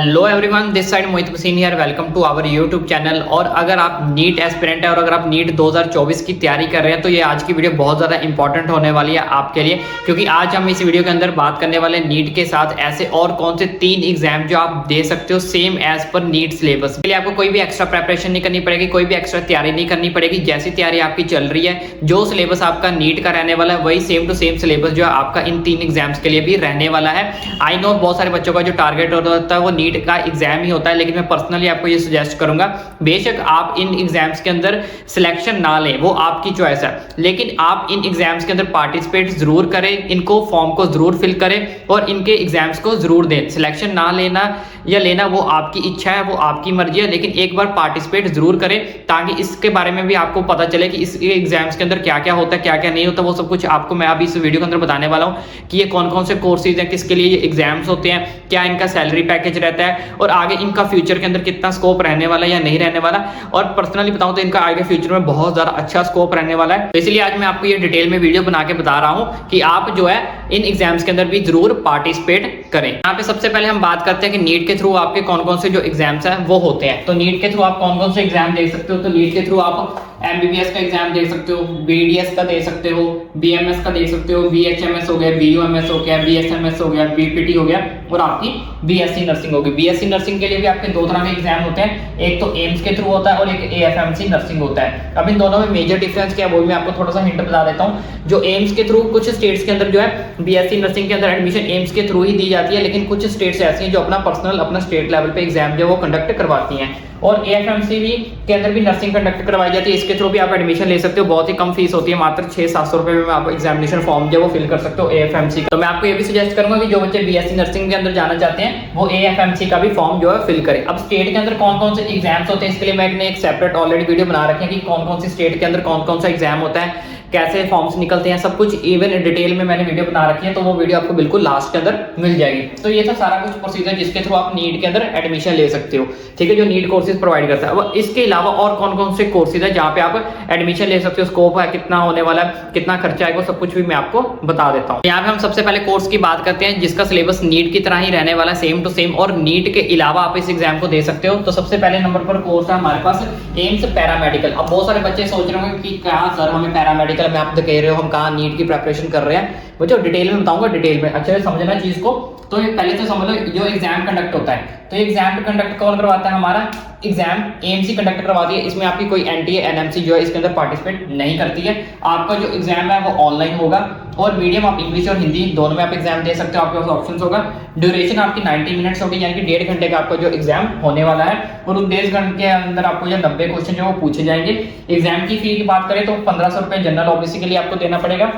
Hello everyone, this side Mohit Hussain here. Welcome to our YouTube channel. और अगर आप NEET aspirant है और अगर आप नीट 2024 की तैयारी कर रहे हैं तो ये आज की वीडियो बहुत ज़्यादा इंपॉर्टेंट होने वाली है आपके लिए, क्योंकि आज हम इस वीडियो के अंदर बात करने वाले हैं नीट के साथ ऐसे और कौन से 3 एग्जाम जो आप दे सकते हो सेम एज पर नीट सिलेबस। के लिए आपको कोई भी एक्स्ट्रा प्रेपरेशन नहीं करनी पड़ेगी, कोई भी एक्स्ट्रा तैयारी नहीं करनी पड़ेगी। जैसी तैयारी आपकी चल रही है, जो सिलेबस आपका नीट का रहने वाला है वही सेम टू सेम सिलेबस जो है आपका इन 3 एग्जाम्स के लिए भी रहने वाला है। आई नो बहुत सारे बच्चों का जो टारगेट होता है वो नीट का एग्जाम ही होता है, लेकिन मैं पर्सनली आपको ये सजेस्ट करूंगा, बेशक आप इन एग्जाम्स के अंदर सिलेक्शन ना लें, वो आपकी चॉइस है, लेकिन आप इन एग्जाम्स के अंदर पार्टिसिपेट जरूर करें, इनको फॉर्म को जरूर फिल करें और इनके एग्जाम्स को जरूर दें। सिलेक्शन ना लेना या लेना वो आपकी इच्छा है, वो आपकी मर्जी है, लेकिन एक बार पार्टिसिपेट जरूर करें ताकि इसके बारे में भी आपको पता चले कि इस एग्जाम्स के अंदर क्या क्या होता है, क्या क्या नहीं होता। वो सब कुछ आपको मैं अभी इस वीडियो के अंदर बताने वाला हूँ कि ये कौन कौन से कोर्सेज हैं, किसके लिए ये एग्जाम्स होते हैं, क्या इनका सैलरी पैकेज रहता है और आगे इनका फ्यूचर के अंदर कितना स्कोप रहने वाला है या नहीं रहने वाला। और पर्सनली बताऊं तो इनका आगे फ्यूचर में बहुत ज्यादा अच्छा स्कोप रहने वाला है। तो इसलिए आज मैं आपको ये डिटेल में वीडियो बना के बता रहा हूं कि आप जो है इन एग्जाम्स के अंदर भी जरूर पार्टिसिपेट करें। यहाँ पे सबसे पहले हम बात करते हैं कि नीट के थ्रू आपके कौन कौन से जो एग्जाम्स हैं वो होते हैं। तो नीट के थ्रू आप कौन कौन से एग्जाम दे सकते हो। तो नीट के थ्रू आप एमबीबीएस का एग्जाम दे सकते हो, बीडीएस का दे सकते हो, बीएमएस का दे सकते हो, बीएचएमएस हो गया, बीयूएमएस हो गया, बीएसएमएस हो गया, बीपीटी हो गया और आपकी बीएससी नर्सिंग होगी। बीएससी नर्सिंग के लिए भी आपके 2 तरह के एग्जाम होते हैं, एक तो एम्स के थ्रू होता है और एक एएफएमसी नर्सिंग होता है। अब इन दोनों में मेजर डिफरेंस क्या है वो मैं आपको थोड़ा सा हिंट बता देता हूँ। जो एम्स के थ्रू कुछ स्टेट्स के अंदर जो है बीएससी नर्सिंग के अंदर एडमिशन एम्स के थ्रू ही दी जाती है, लेकिन कुछ स्टेट्स ऐसी हैं जो अपना पर्सनल अपना स्टेट लेवल पे एग्जाम जो वो कंडक्ट करवाती हैं। और एएफएमसी भी के अंदर भी नर्सिंग कंडक्ट करवाई जाती है, इसके थ्रू भी आप एडमिशन ले सकते हो। बहुत ही कम फीस होती है, मात्र 600-700 रुपए में आप एग्जामिनेशन फॉर्म जो वो फिल कर सकते हो एएफएमसी का। तो मैं आपको ये भी सजेस्ट करूंगा कि जो बच्चे बीएससी नर्सिंग के अंदर जाना चाहते हैं वो एएफएमसी का भी फॉर्म जो है फिल करें। अब स्टेट के अंदर कौन कौन से एग्जाम्स होते हैं इसके लिए मैंने एक सेपरेट ऑलरेडी वीडियो बना रखी है कि कौन कौन सी स्टेट के अंदर कौन कौन सा एग्जाम होता है, कैसे फॉर्म्स निकलते हैं, सब कुछ इवन डिटेल में मैंने वीडियो बना रखी है, तो वो वीडियो आपको बिल्कुल लास्ट के अंदर मिल जाएगी। तो ये था सारा कुछ प्रोसीजर जिसके थ्रू आप नीट के अंदर एडमिशन ले सकते हो, ठीक है, जो नीट कोर्सेज प्रोवाइड करता है। अब इसके अलावा और कौन कौन से कोर्सेज है जहां पे आप एडमिशन ले सकते हो, स्कोप है, कितना होने वाला है, कितना खर्चा है, वो सब कुछ भी मैं आपको बता देता हूँ। यहाँ पे हम सबसे पहले कोर्स की बात करते हैं जिसका सिलेबस नीट की तरह ही रहने वाला है, सेम टू सेम, और नीट के अलावा आप इस एग्जाम को दे सकते हो। तो सबसे पहले नंबर पर कोर्स है हमारे पास एम्स पैरामेडिकल। अब बहुत सारे बच्चे सोच रहे होंगे कि क्या सर हमें पैरामेडिकल में आप तो कह रहे हो हम कहाँ नीट की प्रिपरेशन कर रहे हैं। बच्चों डिटेल में बताऊंगा, डिटेल में अच्छे से समझना चीज को। तो पहले तो समझ लो जो एग्जाम कंडक्ट होता है, तो एग्जाम कंडक्ट कौन करवाता है, हमारा एग्जाम एएमसी कंडक्ट करवाती है। इसमें आपकी कोई एनटीए एनएमसी जो है इसके अंदर पार्टिसिपेट नहीं करती है। आपका जो एग्जाम है वो ऑनलाइन होगा और मीडियम आप इंग्लिश और हिंदी दोनों में आप एग्जाम दे सकते हो, आपके पास ऑप्शंस होगा। ड्यूरेशन आपकी 90 मिनट्स होगी, यानी कि 1.5 घंटे का आपका जो एग्जाम होने वाला है और उन 1.5 घंटे के अंदर आपको जो 90 क्वेश्चन जो वो पूछे जाएंगे। एग्जाम की फी की बात करें तो 1500 रुपए जनरल ओबीसी के लिए आपको देना पड़ेगा,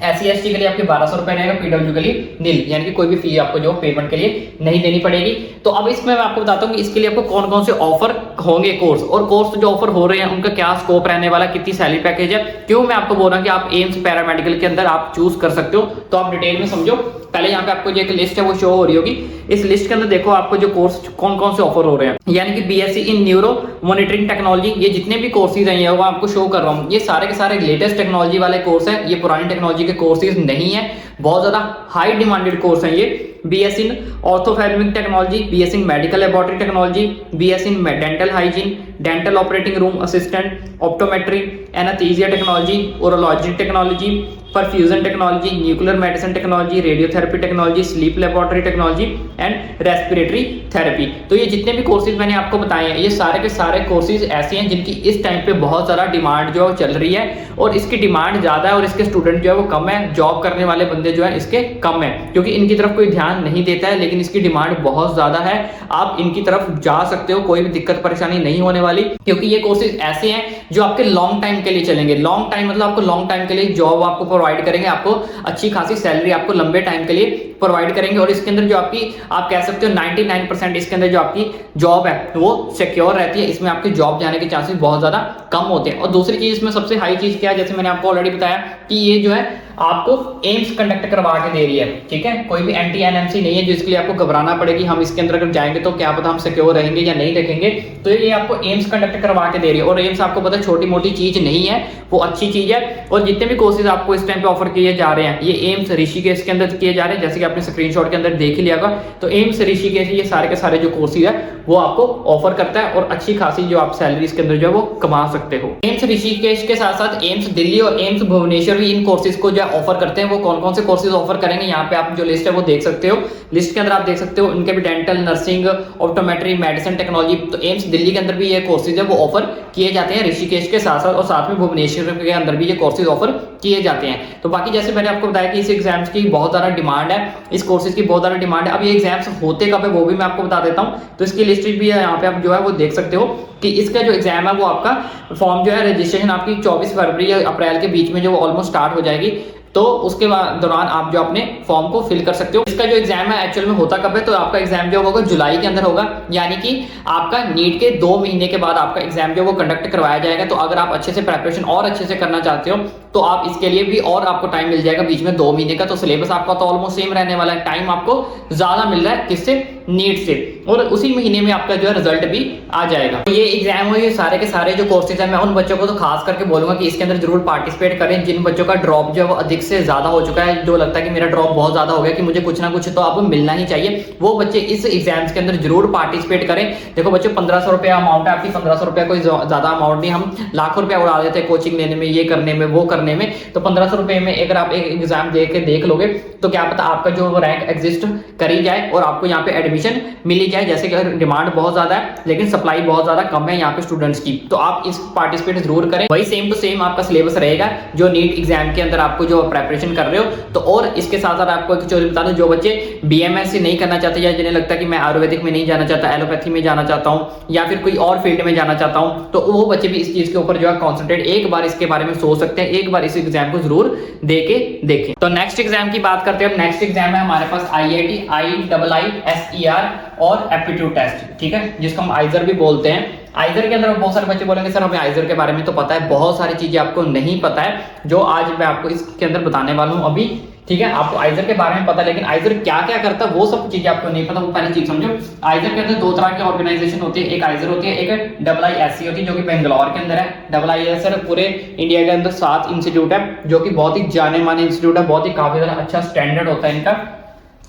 SC ST के लिए आपके 1200 रुपए रहेगा, पीडब्ल्यू के लिए नील, यानी कि कोई भी फी आपको जो पेमेंट के लिए नहीं देनी पड़ेगी। तो अब इसमें मैं आपको बताता हूँ कि इसके लिए आपको कौन कौन से ऑफर होंगे कोर्स, और कोर्स जो ऑफर हो रहे हैं उनका क्या स्कोप रहने वाला, कितनी सैलरी पैकेज है, क्यों मैं आपको बोल रहा हूँ कि आप एम्स पैरामेडिकल के अंदर आप चूज कर सकते हो। तो आप डिटेल में समझो। पहले यहाँ पे आपको जो एक लिस्ट है वो शो हो रही होगी, इस लिस्ट के अंदर देखो आपको जो कोर्स कौन कौन से ऑफर हो रहे हैं, यानी कि BSc in neuro monitoring technology, ये जितने भी कोर्सेज हैं ये वो आपको शो कर रहा हूँ। ये सारे के सारे लेटेस्ट टेक्नोलॉजी वाले कोर्स है, ये पुरानी टेक्नोलॉजी के कोर्सेज नहीं है, बहुत ज्यादा हाई डिमांडेड कोर्स है ये। BSc in orthophthalmic technology, BSc in medical laboratory technology, BSc in dental hygiene, dental operating room assistant, optometry, anaesthesia technology, urology technology, perfusion technology, nuclear medicine technology, radiotherapy technology, sleep laboratory technology and respiratory therapy. तो ये जितने भी courses मैंने आपको बताए हैं ये सारे के सारे कोर्सेज ऐसे हैं जिनकी इस टाइम पे बहुत ज़्यादा डिमांड जो चल रही है, और इसकी डिमांड ज़्यादा है और इसके स्टूडेंट जो है वो कम है, जॉब करने वाले बंदे जो है इसके कम है, क्योंकि इनकी तरफ कोई ध्यान नहीं देता है, लेकिन इसकी डिमांड बहुत ज़्यादा है। आप इनकी तरफ जा सकते हो, कोई भी दिक्कत परेशानी नहीं होने वाली, क्योंकि ये कोर्सेज ऐसे हैं जो आपके लॉन्ग टाइम के लिए चलेंगे। लॉन्ग टाइम मतलब आपको लॉन्ग टाइम के लिए जॉब आपको प्रोवाइड करेंगे, आपको अच्छी खासी सैलरी आपको लंबे टाइम के लिए प्रोवाइड करेंगे, और इसके अंदर जो आपकी आप कह सकते हो 99% इसके अंदर जो आपकी जॉब है वो सिक्योर रहती है। इसमें आपके जॉब जाने के चांसेस बहुत ज्यादा कम होते हैं। और दूसरी चीज इसमें सबसे हाई चीज क्या है, जैसे मैंने आपको ऑलरेडी बताया कि ये जो है आपको एम्स कंडक्ट करवा के दे रही है, ठीक है। कोई भी एंटी एनएमसी नहीं है जिसके लिए आपको घबराना पड़ेगी हम इसके अंदर अगर जाएंगे तो क्या पता हम सिक्योर रहेंगे या नहीं रखेंगे। तो ये आपको एम्स कंडक्ट करवा के दे रही है, और एम्स आपको पता है छोटी मोटी चीज नहीं है, वो अच्छी चीज है। और जितने भी कोर्सेज आपको इस टाइम पे ऑफर किए जा रहे हैं ये एम्स ऋषिकेश के अंदर किए जा रहे हैं, जैसे कि आपने स्क्रीनशॉट के अंदर देख ही लिया होगा। तो एम्स ऋषिकेश ये सारे के सारे जो कोर्सेज है वो आपको ऑफर करता है, और अच्छी खासी जो आप सैलरी इसके अंदर जो है वो कमा सकते हो। एम्स ऋषिकेश के साथ साथ एम्स दिल्ली और एम्स भुवनेश्वर भी इन कोर्सेज को जो ऑफर करते हैं। वो कौन कौन से कोर्सेज ऑफर करेंगे यहाँ पे आप जो लिस्ट है वो देख सकते हो। लिस्ट के अंदर आप देख सकते हो उनके भी dental, nursing, optometry, medicine technology. तो एम्स दिल्ली के अंदर भी ये कोर्सेज है वो ऑफर किए जाते हैं ऋषिकेश के साथ साथ, और साथ में भुवनेश्वर के अंदर भी ये कोर्सेज ऑफर किए जाते हैं। तो बाकी जैसे मैंने आपको बताया कि इस एग्जाम्स की बहुत ज्यादा डिमांड है, इस कोर्सेज की बहुत ज्यादा डिमांड है। अब ये एग्जाम्स होते कब है वो भी मैं आपको बता देता हूँ। तो इसकी लिस्ट भी है यहाँ पे आप जो है वो देख सकते हो कि इसका जो एग्जाम है वो आपका फॉर्म जो है रजिस्ट्रेशन आपकी 24 फरवरी या अप्रैल के बीच में जो ऑलमोस्ट स्टार्ट हो जाएगी। तो उसके दौरान आप जो अपने फॉर्म को फिल कर सकते हो। इसका जो एग्जाम है एक्चुअल में होता कब है, तो आपका एग्जाम जो होगा जुलाई के अंदर होगा, यानी कि आपका नीट के 2 महीने के बाद आपका एग्जाम जो वो कंडक्ट करवाया जाएगा। तो अगर आप अच्छे से प्रिपरेशन और अच्छे से करना चाहते हो तो आप इसके लिए भी और आपको टाइम मिल जाएगा बीच में 2 महीने का। तो सिलेबस आपका तो ऑलमोस्ट सेम रहने वाला है, टाइम आपको ज्यादा मिल रहा है किससे, नीट से, और उसी महीने में आपका जो है रिजल्ट भी आ जाएगा। तो ये एग्जाम हो, ये सारे के सारे जो कोर्सेज है, मैं उन बच्चों को तो खास करके बोलूंगा कि इसके अंदर जरूर पार्टिसिपेट करें जिन बच्चों का ड्रॉप जो है वो अधिक से ज्यादा हो चुका है, जो लगता है कि मेरा ड्रॉप बहुत ज्यादा हो गया कि मुझे कुछ ना कुछ तो अब मिलना ही चाहिए, वो बच्चे इस एग्जाम्स के अंदर जरूर पार्टिसिपेट करें। देखो बच्चों 1500 रुपया अमाउंट है आपकी, 1500 रुपया कोई ज्यादा अमाउंट नहीं, हम लाखों रुपया उड़ा देते हैं कोचिंग लेने में, ये करने में, वो करने में। तो 1500 रुपए में अगर आप एक एग्जाम दे के देख लोगे तो क्या पता आपका जो रैंक एग्जिस्ट करी जाए और आपको यहाँ पे एडमिशन मिली जाए। जैसे कि डिमांड बहुत ज्यादा है लेकिन सप्लाई बहुत ज्यादा कम है यहाँ पे स्टूडेंट्स की, तो आप इस पार्टिसिपेट जरूर करें। वही सेम टू सेम आपका सिलेबस रहेगा जो नीट एग्जाम के अंदर आपको जो प्रेपरेशन कर रहे हो। तो और इसके साथ साथ आपको एक चीज बता दूं, जो बच्चे बीएमएस नहीं करना चाहते या जिन्हें लगता है कि मैं आयुर्वेदिक में नहीं जाना चाहता, एलोपैथी में जाना चाहता हूँ या फिर कोई और फील्ड में जाना चाहता हूँ, तो वो बच्चे भी इस चीज के ऊपर जो है कॉन्सेंट्रेट एक बार इसके बारे में सोच सकते हैं, एक बार इस एग्जाम को जरूर दे के देखें। तो नेक्स्ट एग्जाम की बात करते हैं। नेक्स्ट एग्जाम है हमारे पास IIT IISER और एप्टीट्यूड टेस्ट, ठीक है, जिसको हम आइजर भी बोलते हैं। आइजर के अंदर बहुत सारे बच्चे बोलेंगे सर हमें आइजर के बारे में तो पता है, बहुत सारी चीजें आपको नहीं पता है जो आज मैं आपको इसके अंदर बताने वाला हूं अभी, ठीक है। आपको आइजर के बारे में पता है लेकिन आइजर क्या क्या करता है वो सब चीजें आपको नहीं पता, वो पहली चीज समझो। आइजर के अंदर 2 तरह की ऑर्गेनाइजेशन होती है, एक आइजर होती है, एक IISc होती है जो कि बेंगलोर के अंदर है। IISc पूरे इंडिया के अंदर 7 इंस्टीट्यूट है जो कि बहुत ही जाने माने इंस्टीट्यूट है, बहुत ही काफी ज्यादा अच्छा स्टैंडर्ड होता है इनका।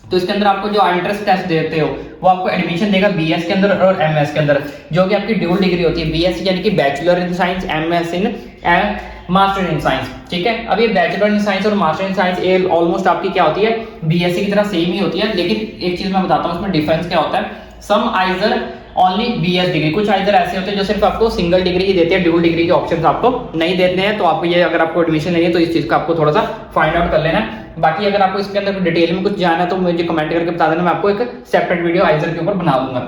तो इसके अंदर आपको जो एंट्रेंस टेस्ट देते हो वो आपको एडमिशन देगा बीएस के अंदर और एमएस के अंदर, जो कि आपकी ड्यूल डिग्री होती है। बीएस यानी कि bachelor in science, MS in master in science, ठीक है। अब ये बैचलर इन साइंस और मास्टर इन साइंस ये ऑलमोस्ट आपकी क्या होती है, बीएससी की तरह सेम ही होती है, लेकिन एक चीज मैं बताता हूँ उसमें डिफरेंस क्या होता है। सम आइजर ओनली बीएस डिग्री, कुछ आइजर ऐसे होते हैं जो सिर्फ आपको सिंगल डिग्री ही देते हैं, ड्यूल डिग्री के ऑप्शंस आपको नहीं देते हैं। तो आपको ये अगर आपको एडमिशन नहीं है तो इस चीज का आपको थोड़ा सा फाइंड आउट कर लेना है। बाकी अगर आपको इसके अंदर डिटेल में कुछ जानना है तो मुझे कमेंट करके बता देना, मैं आपको एक सेपरेट वीडियो आइजर के ऊपर बना दूंगा।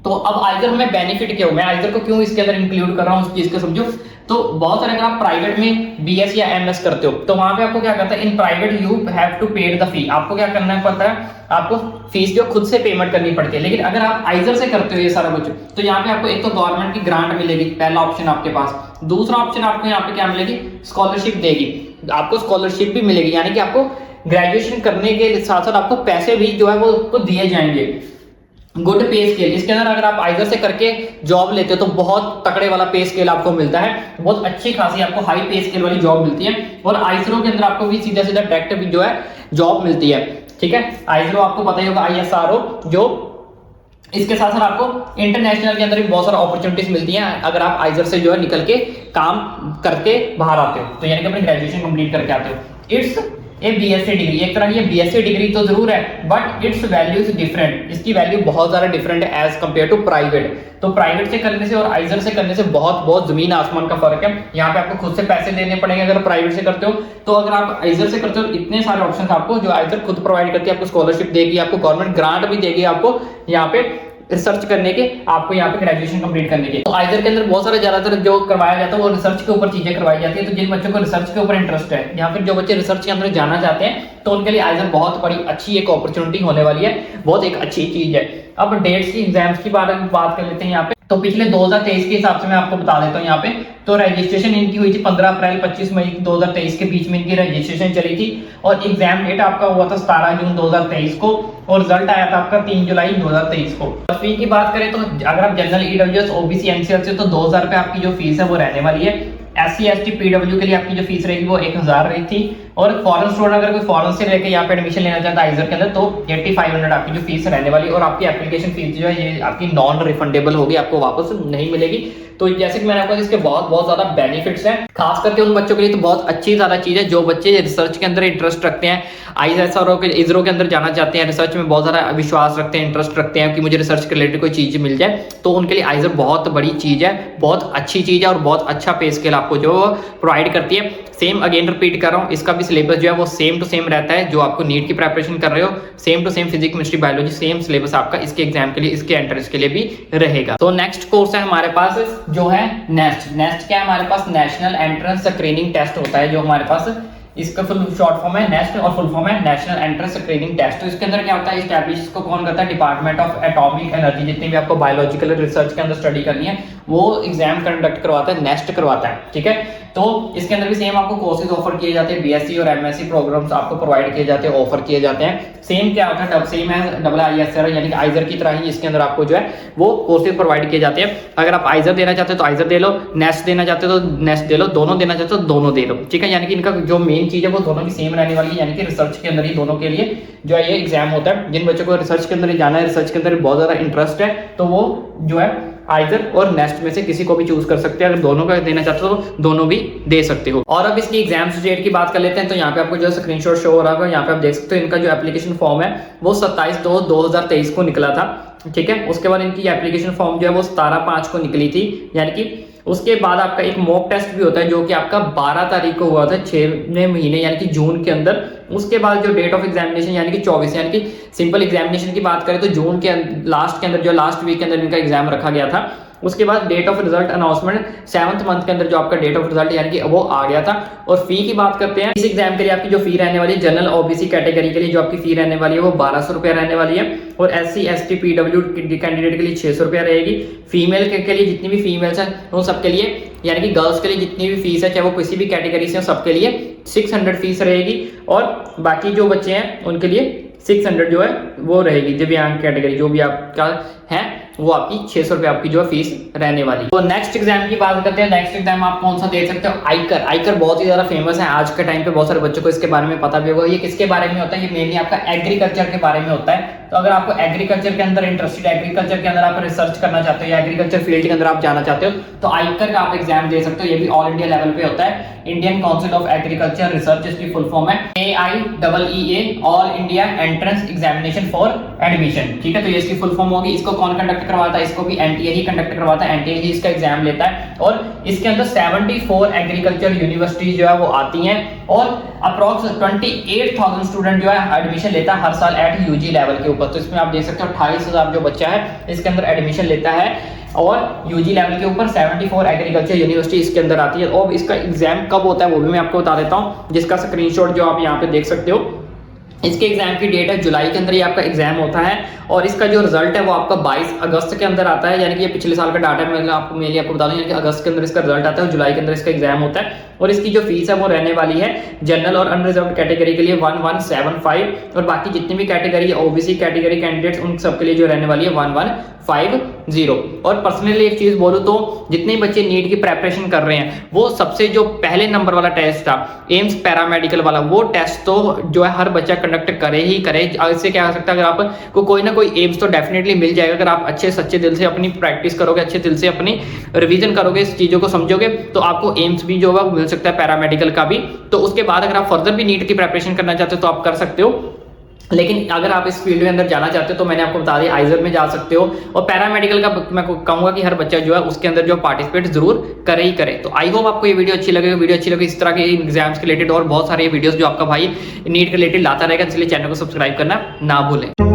तो अब आइजर हमें बेनिफिट क्या हो, मैं आइजर को क्यों इसके अंदर इंक्लूड कर रहा हूँ उस चीज को समझो। तो बहुत सारे अगर आप प्राइवेट में बीएस या एमएस करते हो तो वहां पे आपको क्या करता है, in private you have to paid the fee, आपको क्या करना पड़ता है, आपको फीस जो खुद से पेमेंट करनी पड़ती है। लेकिन अगर आप आइजर से करते हो ये सारा कुछ तो यहाँ पे आपको एक तो गवर्नमेंट की ग्रांट मिलेगी, पहला ऑप्शन आपके पास। दूसरा ऑप्शन आपको यहाँ पे क्या मिलेगी, स्कॉलरशिप देगी, आपको स्कॉलरशिप भी मिलेगी, यानी कि आपको ग्रेजुएशन करने के साथ साथ आपको पैसे भी जो है वो आपको दिए जाएंगे। गुड पे स्केल, इसके अंदर अगर आप आइजर से करके जॉब लेते हो तो बहुत तकड़े वाला पे स्केल आपको मिलता है, बहुत अच्छी खासी आपको हाई पे स्केल वाली जॉब मिलती है। और आइजरों के अंदर आपको भी सीधा सीधा डायरेक्ट भी जो है जॉब मिलती है, ठीक है। आइजरो आपको पता ही होगा, ISRO, जो इसके साथ साथ आपको इंटरनेशनल के अंदर भी बहुत सारा अपॉर्चुनिटीज मिलती हैं अगर आप आइजर से जो है निकल के काम करके बाहर आते हो, तो यानी कि अपनी ग्रेजुएशन कंप्लीट करके आते हो। इट्स ए बीएससी डिग्री, एक तरह की बीएससी डिग्री तो जरूर है but it's value is different, इसकी वैल्यू बहुत ज्यादा डिफरेंट है एज कंपेयर टू प्राइवेट। तो प्राइवेट से करने से और आइजर से करने से बहुत जमीन आसमान का फर्क है। यहाँ पे आपको खुद से पैसे देने पड़ेंगे अगर प्राइवेट से करते हो, तो अगर आप आइजर से करते हो इतने सारे ऑप्शन आपको जो आइजर खुद प्रोवाइड करती है, आपको स्कॉलरशिप देगी, आपको गवर्नमेंट ग्रांट भी देगी, आपको यहाँ पे रिसर्च करने के, आपको यहाँ पे ग्रेजुएशन कंप्लीट करने के। तो आइजर के अंदर बहुत सारे ज्यादातर जो करवाया जाता है वो रिसर्च के ऊपर चीजें करवाई जाती है। तो जिन बच्चों को रिसर्च के ऊपर इंटरेस्ट है या फिर जो बच्चे रिसर्च के अंदर जाना चाहते हैं तो उनके लिए आइजर बहुत बड़ी अच्छी एक अपॉर्चुनिटी होने वाली है, बहुत एक अच्छी चीज है। अब डेट्स की एग्जाम्स की बात कर लेते हैं यहाँ पे। तो पिछले 2023 के हिसाब से मैं आपको बता देता हूँ यहाँ पे, तो रजिस्ट्रेशन इनकी हुई थी 15 अप्रैल 25 मई 2023 के बीच में इनकी रजिस्ट्रेशन चली थी और एग्जाम डेट आपका हुआ था 17 जून 2023 को और रिजल्ट आया था आपका 3 जुलाई 2023 को। फी की बात करें तो अगर आप जनरल ईडब्ल्यूएस ओबीसी एनसीएल से तो 2000 रुपए आपकी जो फीस है वो रहने वाली है। SC ST PW के लिए आपकी जो फीस रहेगी वो 1000 रही थी और फॉरेन स्टूडेंट अगर कोई फॉरेन से लेके यहाँ पे एडमिशन लेना चाहता है आइजर के अंदर तो 8500 आपकी जो फीस रहने वाली और आपकी एप्लीकेशन फीस जो है ये आपकी नॉन रिफंडेबल होगी, आपको वापस नहीं मिलेगी। तो जैसे कि मैंने आपको इसके बहुत ज्यादा बेनिफिट्स हैं, खास करके उन बच्चों के लिए तो बहुत अच्छी ज्यादा चीज है जो बच्चे रिसर्च के अंदर इंटरेस्ट रखते हैं, IISER और इसरो के अंदर जाना चाहते हैं, रिसर्च में बहुत ज्यादा विश्वास रखते हैं, इंटरेस्ट रखते हैं कि मुझे रिसर्च के रिलेटेड कोई चीज मिल जाए, तो उनके लिए IISER बहुत बड़ी चीज है, बहुत अच्छी चीज है और बहुत अच्छा पे स्केल आपको जो प्रोवाइड करती है। सेम अगेन रिपीट कर रहा हूँ, इसका भी सिलेबस जो है वो सेम टू सेम रहता है। जो आपको नीट की प्रिपरेशन कर रहे हो same to same physics chemistry biology same syllabus आपका इसके एग्जाम के लिए, इसके एंट्रेंस के लिए भी रहेगा। तो नेक्स्ट कोर्स है हमारे पास जो है नेस्ट क्या है हमारे पास, नेशनल एंट्रेंस स्क्रीनिंग टेस्ट होता है जो हमारे पास, इसका फुल शॉर्ट फॉर्म है नेस्ट और फुल फॉर्म है नेशनल एंट्रेंस स्क्रीनिंग टेस्ट। तो इसके अंदर क्या होता है, एस्टैब्लिश इसको कौन करता है, डिपार्टमेंट ऑफ एटॉमिक एनर्जी, जितनी भी आपको बायोलॉजिकल रिसर्च के अंदर स्टडी करनी है वो एग्जाम कंडक्ट करवाता है, नेस्ट करवाता है, ठीक है। तो इसके अंदर भी सेम आपको कोर्सेज ऑफर किए जाते हैं, BSc और MSc प्रोग्राम्स आपको प्रोवाइड किए जाते हैं, ऑफर किए जाते हैं। सेम क्या होता है, सेम है IISER यानी कि IISER की तरह ही इसके अंदर आपको जो है वो कोर्सेज प्रोवाइड किए जाते हैं। अगर आप IISER देना चाहते हो तो IISER दे लो, नेस्ट देना चाहते हो तो नेस्ट दे लो, दोनों देना चाहते हो तो दोनों दे लो, ठीक है। यानी कि इनका जो मेन चीज है वो दोनों की सेम रहने वाली है, यानी कि रिसर्च के अंदर ही दोनों के लिए जो है ये एग्जाम होता है। जिन बच्चों को रिसर्च के अंदर जाना है, रिसर्च के अंदर बहुत ज्यादा इंटरेस्ट है, तो वो जो है IISER और नेस्ट में से किसी को भी चूज कर सकते हैं। अगर दोनों का देना चाहते हो तो दोनों भी दे सकते हो। और अब इसकी एग्जाम डेट की बात कर लेते हैं, तो यहाँ पे आपको जो स्क्रीनशॉट शो हो रहा है, यहाँ पे आप देख सकते हो इनका जो एप्लीकेशन फॉर्म है वो 27/2/2023 को निकला था, ठीक है। उसके बाद इनकी एप्लीकेशन फॉर्म जो है वो 17/5 को निकली थी, यानी कि उसके बाद आपका एक मॉक टेस्ट भी होता है जो कि आपका 12 तारीख को हुआ था 6वें महीने यानी कि जून के अंदर। उसके बाद जो डेट ऑफ एग्जामिनेशन यानी कि 24 यानी कि सिंपल एग्जामिनेशन की बात करें तो जून के लास्ट के अंदर जो लास्ट वीक के अंदर इनका एग्जाम रखा गया था। उसके बाद date of result announcement 7th month के अंदर जो आपका डेट ऑफ रिजल्ट यानी कि वो आ गया था। और फी की बात करते हैं, इस एग्जाम के लिए आपकी जो फी रहने वाली है जनरल ओबीसी कैटेगरी के लिए जो आपकी फी रहने वाली है वो 1200 रुपया रहने वाली है और SC ST PW कैंडिडेट के लिए 600 रुपया रहेगी। फीमेल के लिए जितनी भी फीमेल्स हैं उन सबके लिए यानी कि गर्ल्स के लिए जितनी भी फीस है चाहे वो किसी भी कैटेगरी से सबके लिए 600 फीस रहेगी और बाकी जो बच्चे हैं उनके लिए 600 जो है वो रहेगी। दिव्यांग कैटेगरी जो भी आपका है वो आपकी 600 रुपए आपकी जो फीस रहने वाली। तो नेक्स्ट एग्जाम की बात करते हैं। नेक्स्ट एग्जाम आप कौन सा दे सकते हो, आइकर बहुत ही ज्यादा फेमस है आज के टाइम पे, बहुत सारे बच्चों को इसके बारे में पता भी होगा। ये किसके बारे में होता है, ये मेनली आपका एग्रीकल्चर के बारे में होता है। तो अगर आपको एग्रीकल्चर के अंदर इंटरेस्टेड, एग्रीकल्चर के अंदर आप रिसर्च करना चाहते हो या एग्रीकल्चर फील्ड के अंदर आप जाना चाहते हो तो आइकर का आप एग्जाम दे सकते हो। ये भी ऑल इंडिया लेवल पे होता है, Indian council of agriculture research इसकी फुल फॉर्म है AIEEA, all India entrance examination for admission, ठीक है। तो ये इसकी फुल फॉर्म होगी। इसको कौन कंडक्ट करवाता है, इसको भी NTA ही कंडक्ट करवाता है, NTA ही इसका एग्जाम लेता है और इसके अंदर 74 एग्रीकल्चर यूनिवर्सिटीज जो है वो आती हैं और अप्रॉक्स 28,000 स्टूडेंट जो है एडमिशन लेता है हर साल एट UG लेवल के ऊपर। तो इसमें आप देख सकते हो 28,000 जो बच्चा है इसके अंदर एडमिशन लेता है और UG लेवल के ऊपर 74 एग्रीकल्चर यूनिवर्सिटी इसके अंदर आती है। और इसका एग्जाम कब होता है वो भी मैं आपको बता देता हूँ, जिसका स्क्रीनशॉट जो आप यहाँ पे देख सकते हो। इसके एग्जाम की डेट है जुलाई के अंदर ही आपका एग्जाम होता है और इसका जो रिजल्ट है वो आपका 22 अगस्त के अंदर आता है, यानी कि ये पिछले साल का डाटा मैं आपको बता दूं कि अगस्त के अंदर इसका रिजल्ट आता है और जुलाई के अंदर इसका एग्जाम होता है। और इसकी जो फीस है वो रहने वाली है जनरल और अनरिजर्व्ड कैटेगरी के लिए 1175 और बाकी जितनी भी कैटेगरी ओबीसी कैटेगरी कैंडिडेट्स उन सब के लिए जो रहने वाली है 1150। और पर्सनली एक चीज बोलूं तो जितने बच्चे नीट की प्रिपरेशन कर रहे हैं वो सबसे जो पहले नंबर वाला टेस्ट था एम्स पैरामेडिकल वाला, वो टेस्ट तो जो है हर बच्चा कंडक्ट करे ही करे। इससे क्या हो सकता है, अगर आपको कोई ना कोई एम्स तो डेफिनेटली मिल जाएगा अगर आप अच्छे सच्चे दिल से अपनी प्रैक्टिस करोगे, अच्छे दिल से अपनी रिवीजन करोगे, इस चीजों को समझोगे तो आपको एम्स भी जो है मिल सकता है, पैरामेडिकल का भी। तो उसके बाद अगर आप फर्दर भी नीट की प्रिपरेशन करना चाहते हो तो आप कर सकते हो। लेकिन अगर आप इस फील्ड के अंदर जाना चाहते हो तो मैंने आपको बता दिया आइजर में जा सकते हो। और पैरामेडिकल का मैं कहूंगा कि हर बच्चा जो है उसके अंदर जो पार्टिसिपेट जरूर करे ही करे। तो आई होप आपको ये वीडियो अच्छी लगे। वीडियो अच्छी लगे इस तरह के एग्जाम्स के रिलेटेड और बहुत सारे वीडियोस जो आपका भाई नीट के रिलेटेड लाता रहेगा, इसलिए चैनल को सब्सक्राइब करना ना भूलें।